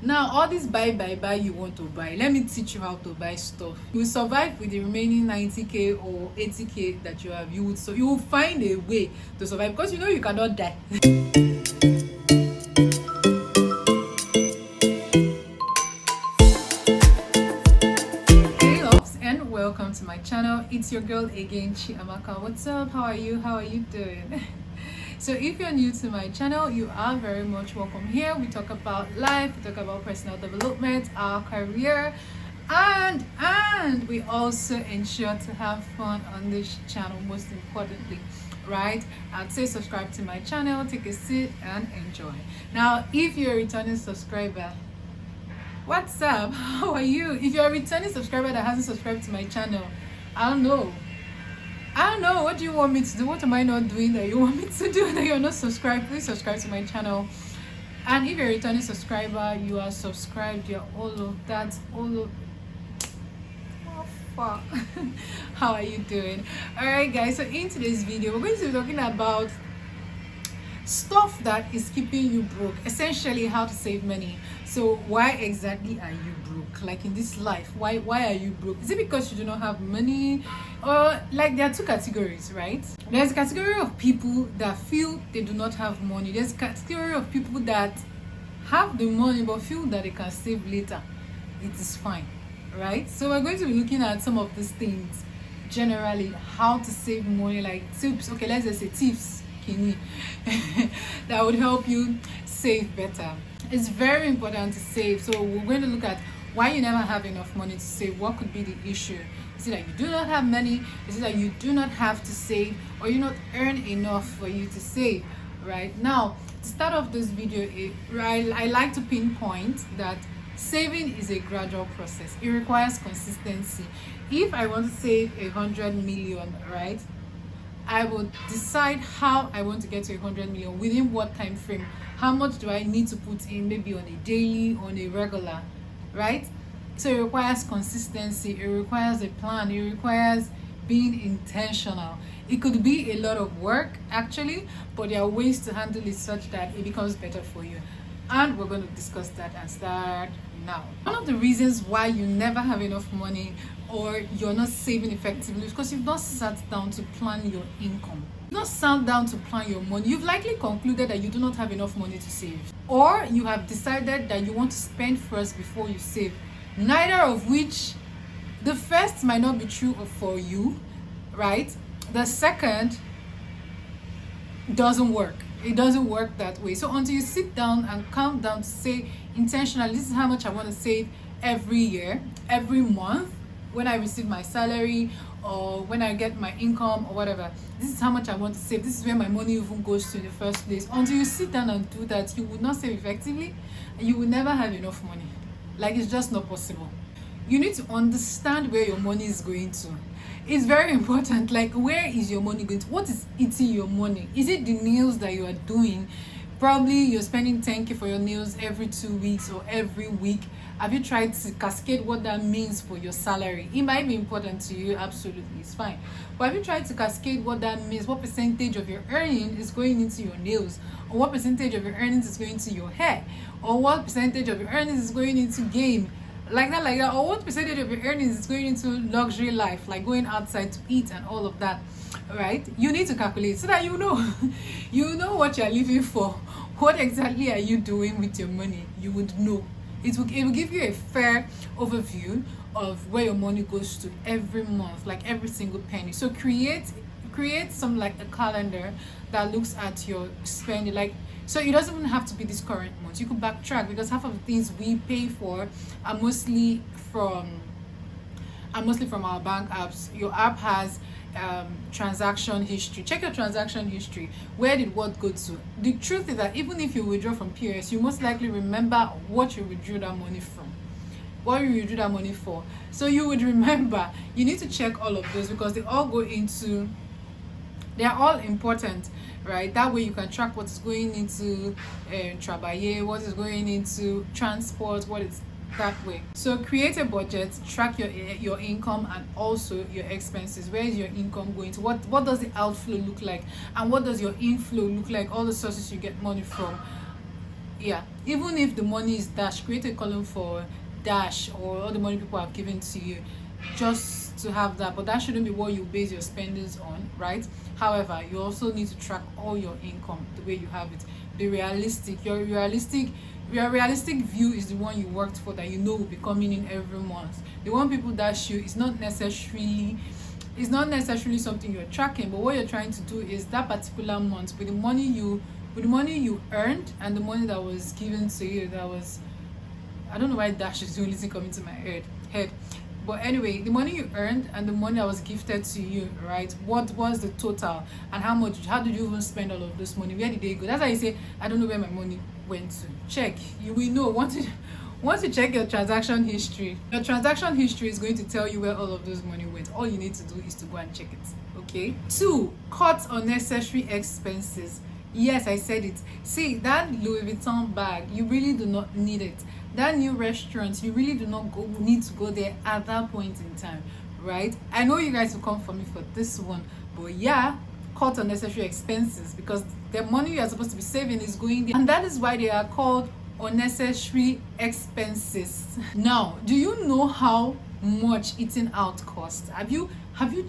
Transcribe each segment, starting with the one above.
Now all this buy you want to buy, let me teach you how to buy stuff. You will survive with the remaining 90k or 80k that you have. You will find a way to survive, because you know you cannot die. Hey loves, and welcome to my channel. It's your girl again, Chiamaka. What's up? How are you doing? So if you're new to my channel, you are very much welcome. Here we talk about life, we talk about personal development, our career, and we also ensure to have fun on this channel, most importantly, right? I'd say subscribe to my channel, take a seat and enjoy. Now if you're a returning subscriber, what's up? How are you? If you're a returning subscriber that hasn't subscribed to my channel, I don't know, what do you want me to do? What am I not doing that you want me to do that you're not subscribed? Please subscribe to my channel. And if you're a returning subscriber, you are subscribed, you're all of that, oh fuck. How are you doing? Alright guys, so in today's video we're going to be talking about stuff that is keeping you broke, essentially how to save money. So why exactly are you broke? Like in this life, why are you broke? Is it because you do not have money? Or like there are two categories, right? There's a category of people that feel they do not have money. There's a category of people that have the money but feel that they can save later. It is fine, right? So we're going to be looking at some of these things generally, how to save money, like tips. Okay, let's just say tips that would help you save better. It's very important to save. So we're going to look at why you never have enough money to save. What could be the issue? Is it that you do not have money? Is it that you do not have to save, or you not earn enough for you to save? Right now, to start off this video, I like to pinpoint that saving is a gradual process. It requires consistency. If I want to save 100 million, right, I will decide how I want to get to 100 million, within what time frame, how much do I need to put in, maybe on a daily, on a regular, right? So it requires consistency, it requires a plan, it requires being intentional. It could be a lot of work actually, but there are ways to handle it such that it becomes better for you, and we're going to discuss that and start now. One of the reasons why you never have enough money or you're not saving effectively is because you've not sat down to plan your income. You've not sat down to plan your money. You've likely concluded that you do not have enough money to save, or you have decided that you want to spend first before you save, neither of which, the first might not be true for you, right? The second doesn't work. It doesn't work that way. So until you sit down and count down to say intentionally, this is how much I want to save every year, every month, when I receive my salary or when I get my income or whatever, this is how much I want to save. This is where my money even goes to in the first place. Until you sit down and do that, you will not save effectively and you will never have enough money. Like, it's just not possible. You need to understand where your money is going to. It's very important. Like, where is your money going to? What is eating your money? Is it the nails that you are doing? Probably you're spending 10k for your nails every 2 weeks or every week. Have you tried to cascade what that means for your salary? It might be important to you, absolutely, it's fine. But have you tried to cascade what that means? What percentage of your earning is going into your nails? Or what percentage of your earnings is going into your hair? Or what percentage of your earnings is going into game? Like that. Or what percentage of your earnings is going into luxury life, like going outside to eat and all of that, right? You need to calculate so that you know you know what you're living for. What exactly are you doing with your money? You would know. It will give you a fair overview of where your money goes to every month, like every single penny. So create some, like a calendar that looks at your spending. Like, so it doesn't even have to be this current month. You could backtrack, because half of the things we pay for are mostly from our bank apps. Your app has transaction history. Check your transaction history. Where did what go to? The truth is that even if you withdraw from POS, you most likely remember what you withdrew that money from, what you withdrew that money for. So you would remember. You need to check all of those, because they all go into, they're all important, right? That way you can track what is going into Trabaye, what is going into transport, what is that way. So create a budget, track your income and also your expenses. Where is your income going to? What does the outflow look like, and what does your inflow look like? All the sources you get money from. Yeah, even if the money is dash, create a column for dash or all the money people have given to you, just to have that. But that shouldn't be what you base your spendings on, right? However, you also need to track all your income the way you have it. Be realistic. Your realistic view is the one you worked for, that you know will be coming in every month. The one people dash you is not necessarily, something you're tracking, but what you're trying to do is that particular month, with the money you earned and the money that was given to you, that was, I don't know why dash is the only thing coming to my head. But anyway, the money you earned and the money that was gifted to you, right? What was the total, and how did you even spend all of this money? Where did they go? That's why you say, I don't know where my money went to. Check. You will know. Once you check your transaction history, your transaction history is going to tell you where all of those money went. All you need to do is to go and check it. Okay? 2, cut unnecessary expenses. Yes, I said it. See, that Louis Vuitton bag, you really do not need it. That new restaurant, you really do not need to go there at that point in time, right? I know you guys will come for me for this one, but yeah, cut unnecessary expenses, because the money you are supposed to be saving is going there, and that is why they are called unnecessary expenses. Now, do you know how much eating out costs? Have you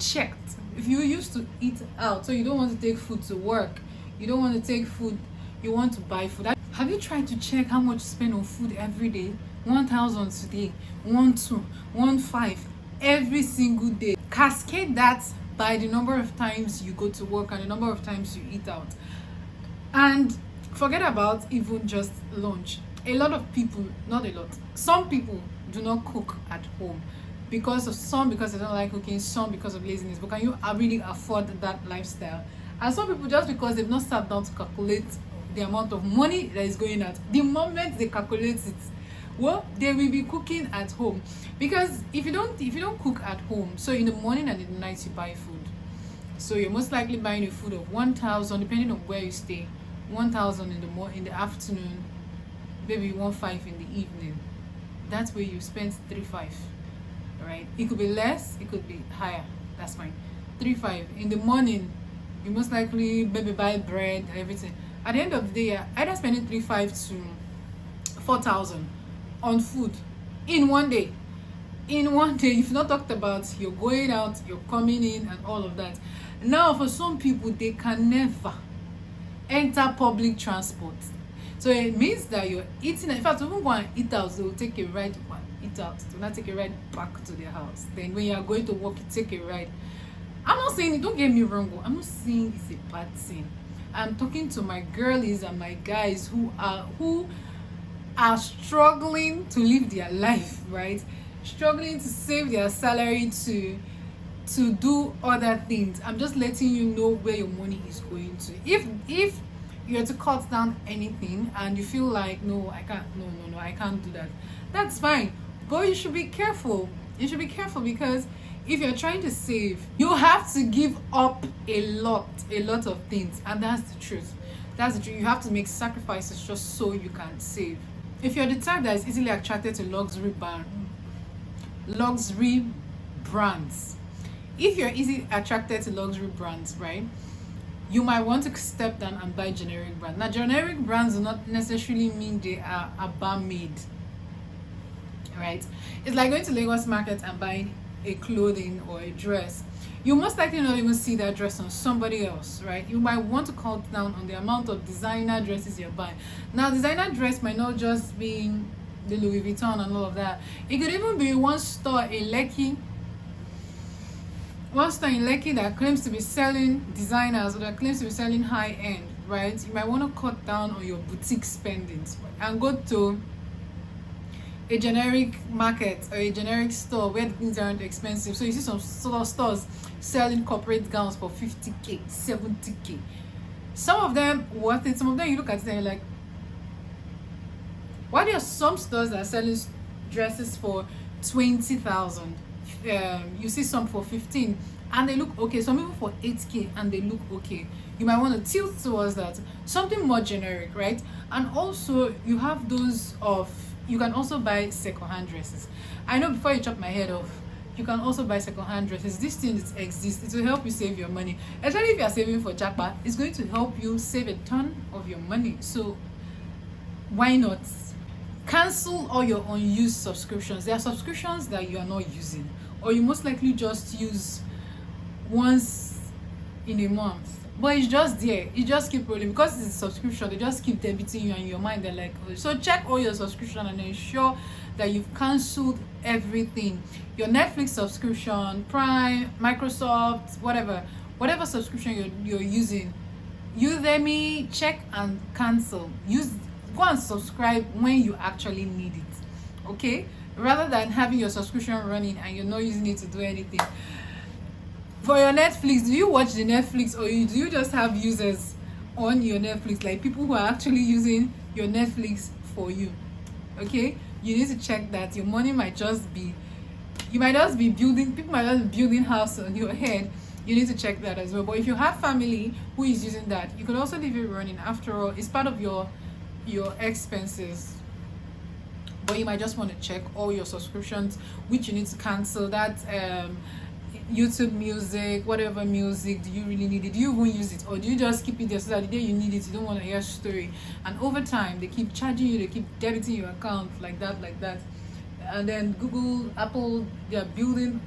checked? If you used to eat out, so you don't want to take food to work, you don't want to take food, you want to buy food, have you tried to check how much you spend on food every day? 1,000 today, 1,200, 1,500 every single day. Cascade that by the number of times you go to work and the number of times you eat out. And forget about even just lunch. A lot of people, not a lot, some people do not cook at home, because they don't like cooking, some because of laziness. But can you really afford that lifestyle? And some people, just because they've not sat down to calculate the amount of money that is going out, the moment they calculate it, well, they will be cooking at home. Because if you don't cook at home, so in the morning and in the night you buy food, so you're most likely buying a food of 1,000, depending on where you stay, 1,000 in the afternoon, maybe 1,500 in the evening. That's where you spend 3,500, right? It could be less, it could be higher, that's fine. 3,500 in the morning, you most likely maybe buy bread and everything. At the end of the day, you're either spending 3,500 to 4,000 on food in one day. In one day, you've not talked about you're going out, you're coming in, and all of that. Now, for some people, they can never enter public transport. So it means that you're eating. In fact, even go and eat out, they will take a ride to go and eat out. Do not take a ride back to their house. Then when you are going to work, you take a ride. I'm not saying it, don't get me wrong, I'm not saying it's a bad thing. I'm talking to my girlies and my guys who are struggling to live their life, right? Struggling to save their salary to do other things. I'm just letting you know where your money is going to. If you're to cut down anything and you feel like no, I can't do that, that's fine. But you should be careful. You should be careful, because if you're trying to save, you have to give up a lot of things, and that's the truth. You have to make sacrifices just so you can save. If you're the type that is easily attracted to luxury brands, if you're easily attracted to luxury brands, right, you might want to step down and buy generic brands. Now, generic brands do not necessarily mean they are Aba made, right? It's like going to Lagos market and buying a clothing or a dress. You most likely not even see that dress on somebody else, right? You might want to cut down on the amount of designer dresses you're buying. Now, designer dress might not just be the Louis Vuitton and all of that. It could even be one store in Lekki that claims to be selling designers, or that claims to be selling high-end, right? You might want to cut down on your boutique spendings and go to a generic market or a generic store where things aren't expensive. So you see some stores selling corporate gowns for 50k, 70k. Some of them worth it, some of them you look at it and you're like, why there are some stores that are selling dresses for 20,000? You see some for 15 and they look okay, some even for 8k and they look okay. You might want to tilt towards that, something more generic, right? And also you have those of, you can also buy second-hand dresses. I know, before you chop my head off, you can also buy second-hand dresses. This thing exists. It will help you save your money. Especially if you are saving for Japa, it's going to help you save a ton of your money. So why not cancel all your unused subscriptions? There are subscriptions that you are not using, or you most likely just use once in a month, but it's just there, you just keep rolling because it's a subscription. They just keep debiting you, and your mind they're like, oh. So check all your subscription and ensure that you've cancelled everything. Your Netflix subscription, Prime, Microsoft, whatever subscription you're using, Udemy, check and cancel. Go and subscribe when you actually need it, okay, rather than having your subscription running and you're not using it to do anything. For your Netflix, do you watch the Netflix, or do you just have users on your Netflix, like people who are actually using your Netflix for you? Okay, you need to check that. Your money might just be, people might just be building house on your head. You need to check that as well. But if you have family who is using that, you can also leave it running. After all, it's part of your expenses. But you might just want to check all your subscriptions which you need to cancel. That YouTube Music, whatever music, do you really need it? Do you even use it, or do you just keep it there so that the day you need it you don't want to hear story? And over time they keep charging you, they keep debiting your account like that. And then Google, Apple, they are building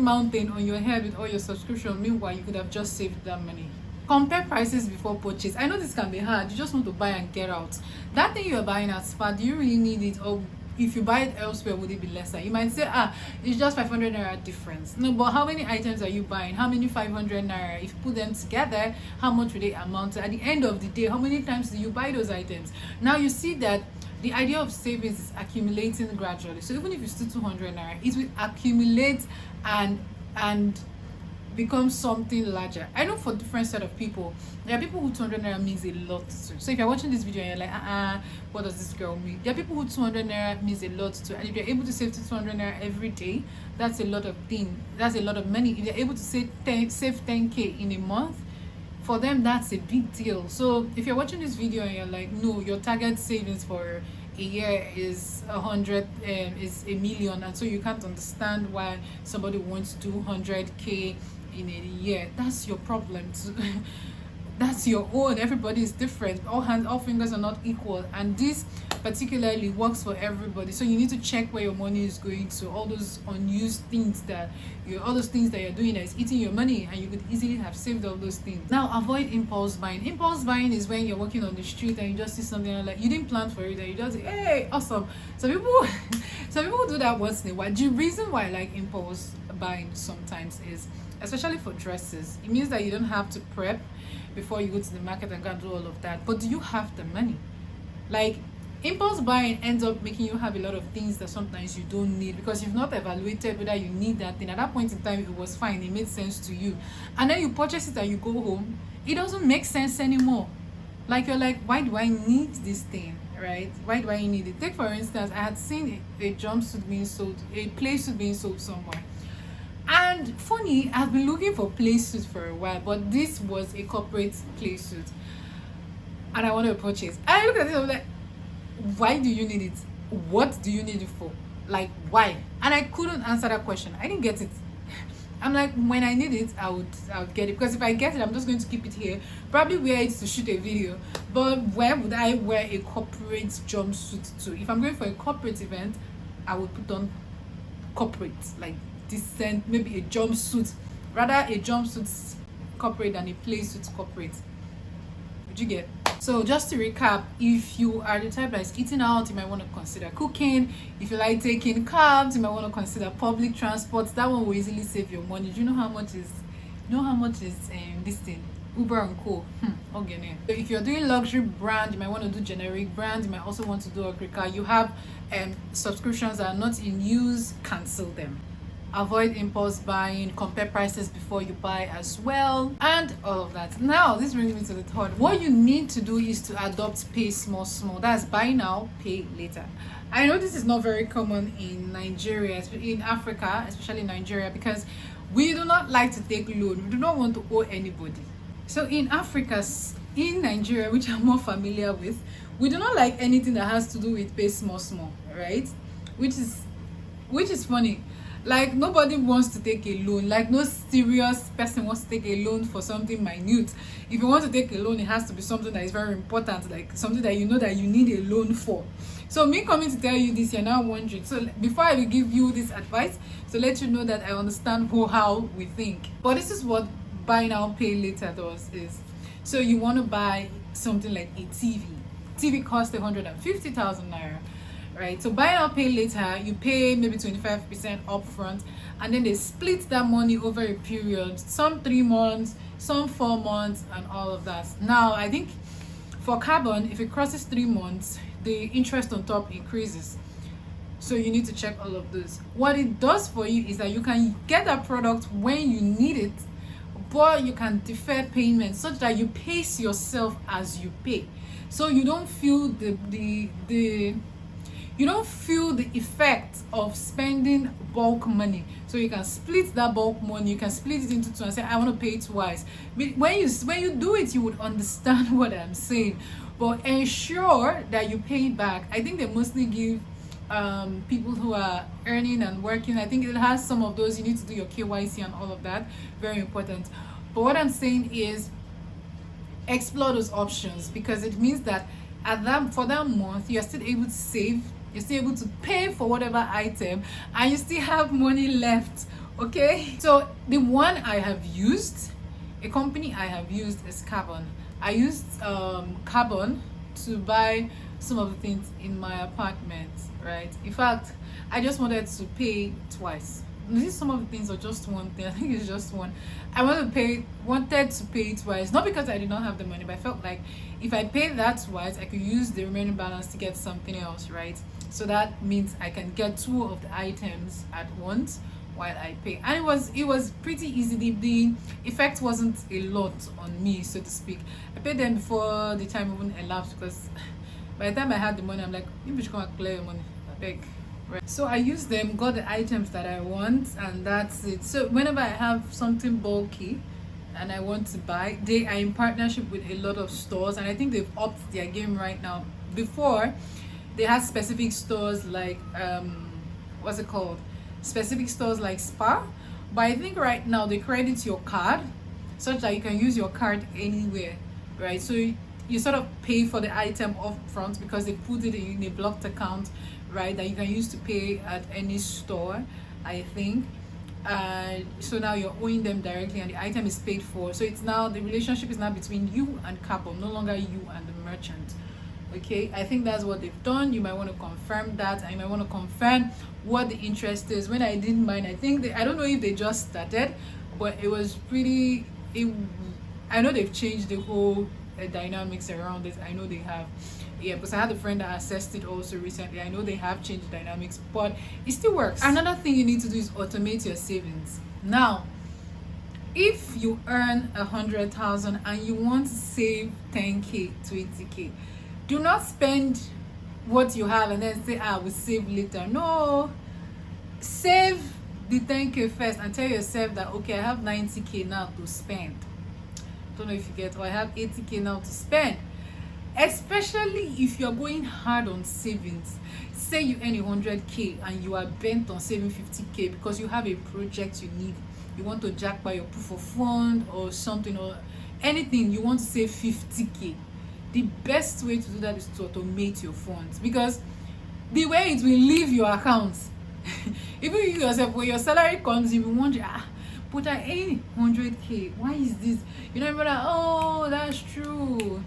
mountain on your head with all your subscription. Meanwhile, you could have just saved that money. Compare prices before purchase. I know this can be hard. You just want to buy and get out. That thing you're buying at Spa, do you really need it? Or if you buy it elsewhere, would it be lesser? You might say, it's just 500 naira difference. No, but how many items are you buying? How many 500 naira? If you put them together, how much would they amount to? At the end of the day, how many times do you buy those items? Now you see that the idea of savings is accumulating gradually. So even if it's still 200 naira, it will accumulate and become something larger. I know for different set of people, there are people who 200 naira means a lot to. So if you're watching this video and you're like, what does this girl mean? There are people who 200 naira means a lot to, and if you're able to save 200 naira every day, that's a lot of thing. That's a lot of money. If you're able to save 10k in a month, for them that's a big deal. So if you're watching this video and you're like, no, your target savings for a year is 100 is a million, and so you can't understand why somebody wants to do 100k in a year, that's your problem too. That's your own. Everybody is different. All fingers are not equal, and this particularly works for everybody. So you need to check where your money is going to. All those unused things all those things that you're doing that is eating your money, and you could easily have saved all those things. Now avoid impulse buying. Impulse buying is when you're walking on the street and you just see something and like you didn't plan for it and you just say, hey, awesome. Some people do that once in a while. The reason why I like impulse buying sometimes is, especially for dresses, it means that you don't have to prep before you go to the market and go and do all of that. But do you have the money? Like, impulse buying ends up making you have a lot of things that sometimes you don't need because you've not evaluated whether you need that thing. At that point in time, it was fine, it made sense to you, and then you purchase it and you go home, it doesn't make sense anymore. Like, you're like, why do I need this thing, right? Why do I need it? Take for instance, I had seen a jumpsuit being sold, a play suit being sold somewhere. And funny, I've been looking for play suits for a while, but this was a corporate play suit, and I wanted to purchase. I looked at it, I was like, why do you need it? What do you need it for? Like, why? And I couldn't answer that question. I didn't get it. I'm like, when I need it, I would get it, because if I get it, I'm just going to keep it here, probably wear it to shoot a video. But where would I wear a corporate jumpsuit to? If I'm going for a corporate event, I would put on corporate, like decent, maybe a jumpsuit, rather a jumpsuit corporate than a play suit corporate. Would you get? So just to recap, if you are the type that is eating out, you might want to consider cooking. If you like taking cabs, you might want to consider public transport. That one will easily save your money. Do you know how much is this thing, Uber and Co? Okay. So if you're doing luxury brand, you might want to do generic brand. You might also want to do Agrica. You have subscriptions that are not in use, cancel them. Avoid impulse buying, compare prices before you buy as well, and all of that. Now this brings me to the third. What you need to do is to adopt pay small. That's buy now, pay later. I know this is not very common in Nigeria, in Africa, especially Nigeria, because we do not like to take loan. We do not want to owe anybody. So in Africa, in Nigeria, which I'm more familiar with, we do not like anything that has to do with pay small, right? Which is funny. Like nobody wants to take a loan. Like no serious person wants to take a loan for something minute. If you want to take a loan, it has to be something that is very important, like something that you know that you need a loan for. So me coming to tell you this, you're now wondering. So before I will give you this advice, to let you know that I understand how we think. But this is what buy now pay later does is, so you want to buy something like a TV costs 150,000 naira, right? So buy now pay later, you pay maybe 25% upfront, and then they split that money over a period, some 3 months, some 4 months, and all of that. Now I think for carbon, if it crosses 3 months, the interest on top increases. So you need to check all of those. What it does for you is that you can get that product when you need it, but you can defer payment such that you pace yourself as you pay, so you don't feel the you don't feel the effect of spending bulk money. So you can split that bulk money, you can split it into two and say, I want to pay twice. When you do it, you would understand what I'm saying. But ensure that you pay it back. I think they mostly give people who are earning and working. I think it has some of those. You need to do your KYC and all of that, very important. But what I'm saying is explore those options, because it means that for that month you're still able to save, you're still able to pay for whatever item, and you still have money left. Okay, so the one I have used, a company I have used, is Carbon. I used Carbon to buy some of the things in my apartment, right? In fact, I just wanted to pay twice. This is some of the things, or just one thing. I think it's just one. I wanted to pay twice, not because I did not have the money, but I felt like if I pay that twice, I could use the remaining balance to get something else, right? So that means I can get 2 of the items at once while I pay. And it was pretty easy. The effect wasn't a lot on me, so to speak. I paid them before the time even elapsed, because by the time I had the money, I'm like, you should come and clear your money, I beg. Right. So I used them, got the items that I want, and that's it. So whenever I have something bulky and I want to buy, they are in partnership with a lot of stores, and I think they've upped their game right now. Before, they had specific stores like what's it called, specific stores like Spa, but I think right now they credit your card such that you can use your card anywhere, right? So you sort of pay for the item up front because they put it in a blocked account, right, that you can use to pay at any store, I think. So now you're owing them directly and the item is paid for. So it's now, the relationship is now between you and Carbon, no longer you and the merchant. Okay, I think that's what they've done. You might want to confirm that, and you might want to confirm what the interest is. When I did mine, I think I don't know if they just started, but it was pretty, I know they've changed the whole dynamics around it. I know they have, yeah, because I had a friend that assessed it also recently. I know they have changed the dynamics, but it still works. Another thing you need to do is automate your savings. Now, if you earn 100,000 and you want to save 10k, 20k, do not spend what you have and then say, we'll save later. No, save the 10k first and tell yourself that, okay, I have 90k now to spend. Don't know if you get, or I have 80k now to spend. Especially if you're going hard on savings. Say you earn 100k and you are bent on saving 50k because you have a project you need, you want to jack by your proof of fund or something, or anything, you want to save 50k. The best way to do that is to automate your funds, because the way it will leave your accounts even you yourself, when your salary comes, you will wonder, but I earn 100k, why is this? You know, you're like, oh, that's true,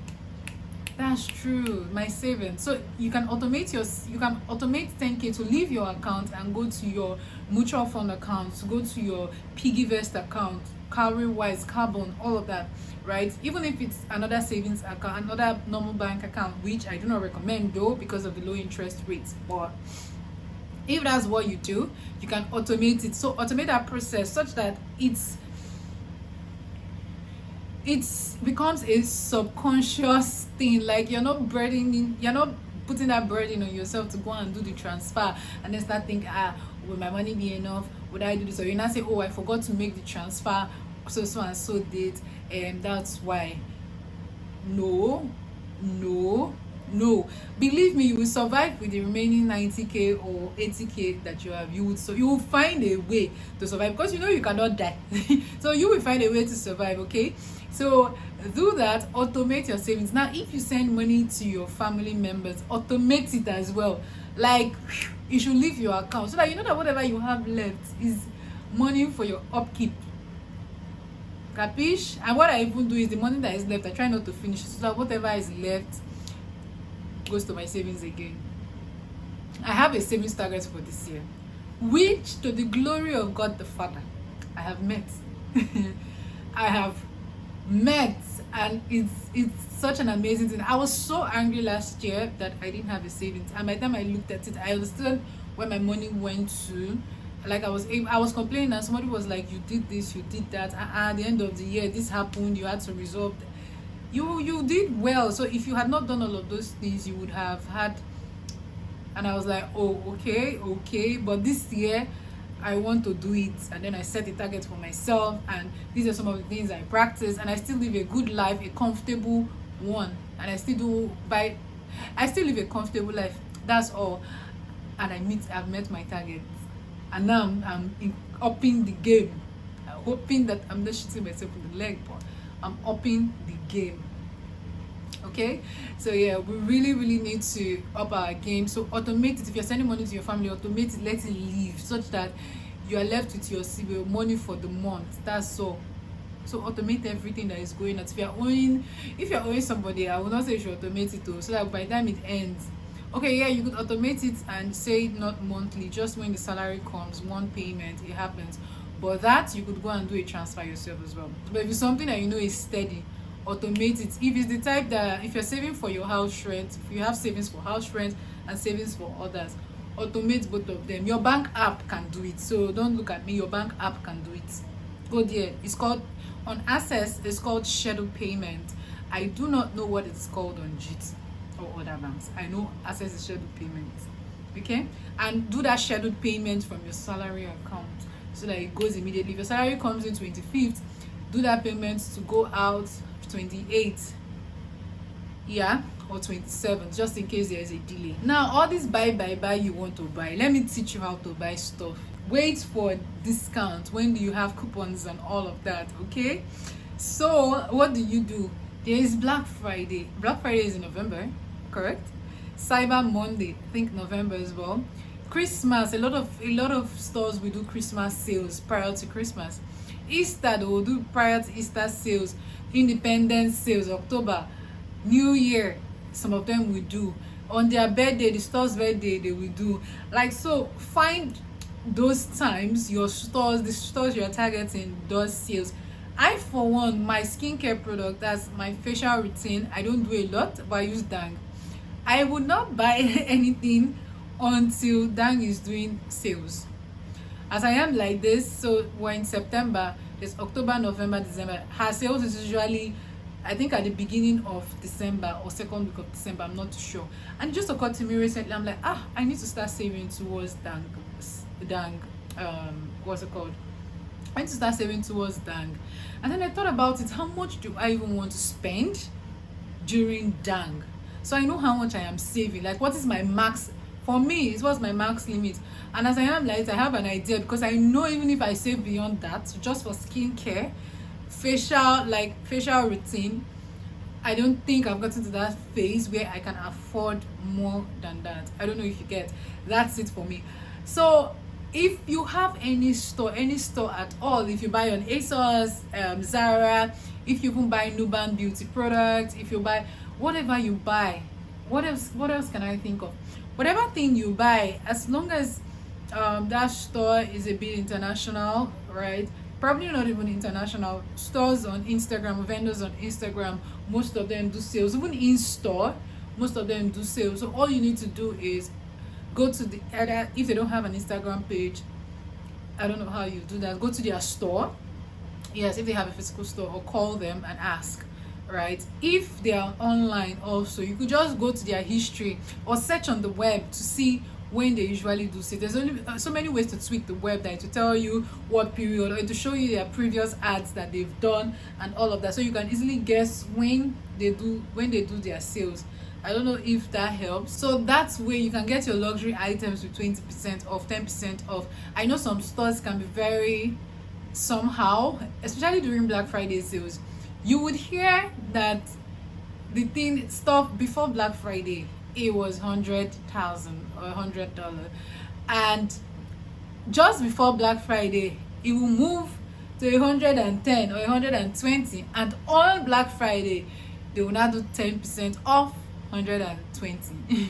my savings. So you can automate 10k to leave your account and go to your mutual fund account, to go to your PiggyVest account, Cowrywise, Carbon, all of that, right? Even if it's another savings account, another normal bank account, which I do not recommend though because of the low interest rates, but if that's what you do, you can automate it. So automate that process such that it becomes a subconscious thing. Like you're not putting that burden on yourself to go and do the transfer and then start thinking, will my money be enough? Would I do this? Or you not say, oh, I forgot to make the transfer so and so date, and that's why. No, No, believe me, you will survive with the remaining 90k or 80k that you have. You will find a way to survive, because you know you cannot die. So you will find a way to survive. Okay, so do that. Automate your savings. Now if you send money to your family members, automate it as well. Like, you should leave your account so that you know that whatever you have left is money for your upkeep. Capish? And what I even do is the money that is left, I try not to finish, so that whatever is left goes to my savings again. I have a savings target for this year, which, to the glory of God the Father, I have met. I have met, and it's such an amazing thing. I was so angry last year that I didn't have a savings, and by the time I looked at it, I understood where my money went to. Like, I was complaining, and somebody was like, you did this, you did that, at the end of the year this happened, you had to resolve. You did well. So if you had not done all of those things, you would have had. And I was like, oh, okay, but this year I want to do it. And then I set a target for myself, and these are some of the things I practice, and I still live a good life, a comfortable one, and I still live a comfortable life. That's all. And I've met my target, and now I'm upping the game, hoping that I'm not shooting myself in the leg, but I'm upping the game. Okay, so yeah, we really need to up our game. So automate it. If you're sending money to your family, automate it, let it leave, such that you are left with your money for the month. That's all. So automate everything that is going on. If you're owing somebody, I will not say you should automate it too, so that by the time it ends, okay, yeah, you could automate it and say not monthly, just when the salary comes, one payment, it happens. But that you could go and do a transfer yourself as well. But if it's something that you know is steady, automate it. If it's the type that, if you're saving for your house rent, if you have savings for house rent and savings for others, automate both of them. Your bank app can do it, so don't look at me. Your bank app can do it. Go there. It's called, on Access, it's called scheduled payment. I do not know what it's called on GT or other banks. I know Access is scheduled payment. Okay, and do that scheduled payment from your salary account, so that it goes immediately. If your salary comes in 25th, do that payment to go out 28th, yeah, or 27th, just in case there is a delay. Now, all this buy you want to buy, let me teach you how to buy stuff. Wait for discount. When do you have coupons and all of that? Okay, so what do? There is Black Friday. Black Friday is in November, correct? Cyber Monday, I think November as well. Christmas, a lot of stores will do Christmas sales prior to Christmas. Easter, they will do prior to Easter sales. Independence sales, October. New Year, some of them will do. On their birthday, the store's birthday, they will do. Like, so find those times the stores you're targeting does sales. I, for one, my skincare product, that's my facial routine, I don't do a lot, but I use Dang. I would not buy anything until Dang is doing sales. As I am like this, so we're in September, it's October, November, December. Her sales is usually, I think, at the beginning of December or second week of December, I'm not too sure. And it just occurred to me recently, I'm like, I need to start saving towards Dang, what's it called? I need to start saving towards Dang. And then I thought about it, how much do I even want to spend during Dang? So I know how much I am saving. Like, what is my max? For me, it was my max limit. And as I am like, I have an idea, because I know even if I save beyond that, so just for skincare, facial routine, I don't think I've gotten to that phase where I can afford more than that. I don't know if you get. That's it for me. So if you have any store at all, if you buy on ASOS, Zara, if you even buy Nuban beauty products, if you buy whatever you buy, what else can I think of? Whatever thing you buy, as long as that store is a bit international, right? Probably not even international. Stores on Instagram, vendors on Instagram, most of them do sales. Even in store, most of them do sales. So all you need to do is go to the other, if they don't have an Instagram page, I don't know how you do that, go to their store. Yes, if they have a physical store, or call them and ask, right? If they are online also, you could just go to their history or search on the web to see when they usually do sales. There's only so many ways to tweak the web, that to tell you what period, or to show you their previous ads that they've done and all of that, so you can easily guess when they do their sales I don't know if that helps. So that's where you can get your luxury items with 20% off, 10% off. I know some stores can be very somehow, especially during Black Friday sales. You would hear that the thing stuff before Black Friday, it was 100,000 or $100, and just before Black Friday it will move to 110 or 120, and on Black Friday they will now do 10% off 120.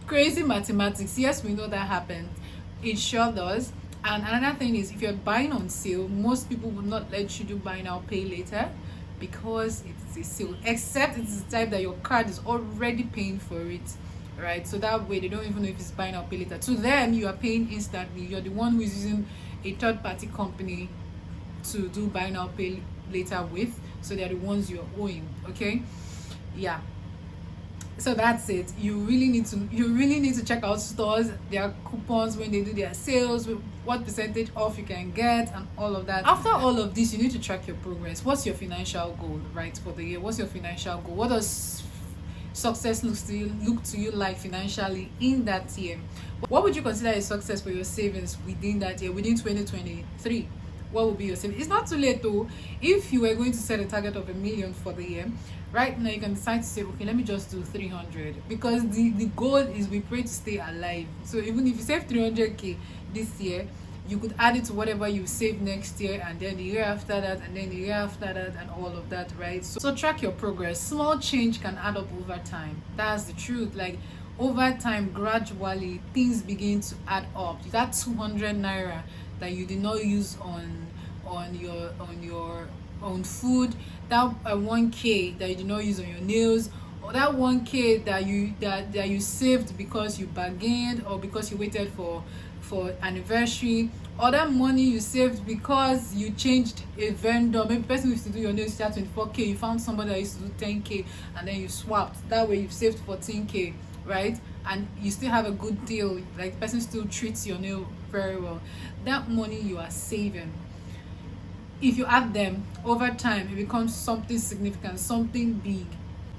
Crazy mathematics. Yes, we know that happens. It sure does. And another thing is, if you're buying on sale, most people will not let you do buy now pay later, because it's a sale, except it's the type that your card is already paying for it, right? So that way they don't even know if it's buy now pay later. To them, you are paying instantly. You're the one who is using a third party company to do buy now pay later with, so they're the ones you're owing. Okay, yeah. So that's it. You really need to check out stores, their coupons when they do their sales, with what percentage off you can get, and all of that. After all of this, you need to track your progress. What's your financial goal, right, for the year? What's your financial goal? What does success look to you like financially in that year? What would you consider a success for your savings within that year, within 2023? What will be your savings? It's not too late though. If you were going to set a target of $1 million for the year, right now you can decide to say, okay, let me just do 300, because the goal is, we pray to stay alive. So even if you save 300k this year, you could add it to whatever you save next year, and then the year after that, and then the year after that, and all of that, right? So track your progress. Small change can add up over time. That's the truth. Like, over time, gradually things begin to add up. That 200 naira that you did not use on your own food, that 1k that you did not use on your nails, or that 1k that you saved because you bargained, or because you waited for anniversary, or that money you saved because you changed a vendor. Maybe the person who used to do your nails start 24k, you found somebody that used to do 10k, and then you swapped. That way you've saved 14k, right? And you still have a good deal, like the person still treats your nail very well. That money you are saving, if you add them over time, it becomes something significant, something big.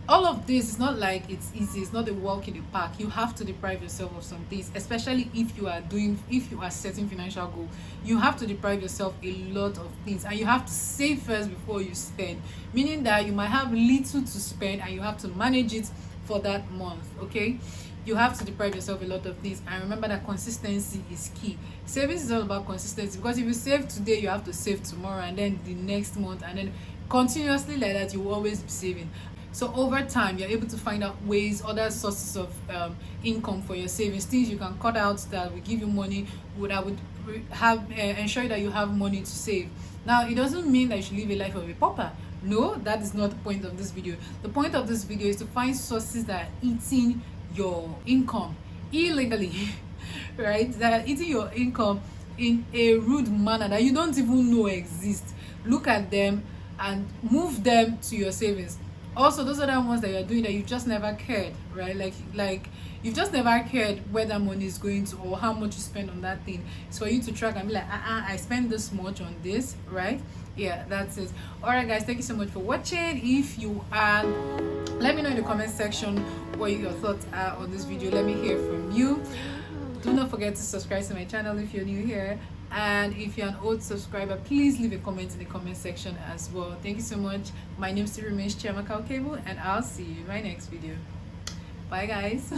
All of this is not like it's easy. It's not a walk in the park. You have to deprive yourself of some things, especially if you are setting financial goal. You have to deprive yourself a lot of things, and you have to save first before you spend, meaning that you might have little to spend and you have to manage it for that month. Okay, you have to deprive yourself a lot of things, and remember that consistency is key. Savings is all about consistency, because if you save today, you have to save tomorrow, and then the next month, and then continuously like that. You will always be saving. So over time, you're able to find out ways, other sources of income for your savings, things you can cut out that will give you money, that would have ensure that you have money to save. Now, it doesn't mean that you should live a life of a pauper. No, that is not the point of this video. The point of this video is to find sources that are eating your income illegally, right? That are eating your income in a rude manner that you don't even know exist. Look at them and move them to your savings. Also, those are the ones that you're doing that you just never cared, right? Like you've just never cared where that money is going to, or how much you spend on that thing. It's for you to track and be like, I spend this much on this, right? Yeah, that's it. All right, guys, thank you so much for watching. If you are, let me know in the comment section what your thoughts are on this video. Let me hear from you. Do not forget to subscribe to my channel if you're new here, and if you're an old subscriber, please leave a comment in the comment section as well. Thank you so much. My name still remains Chiamaka Okebo, and I'll see you in my next video. Bye, guys.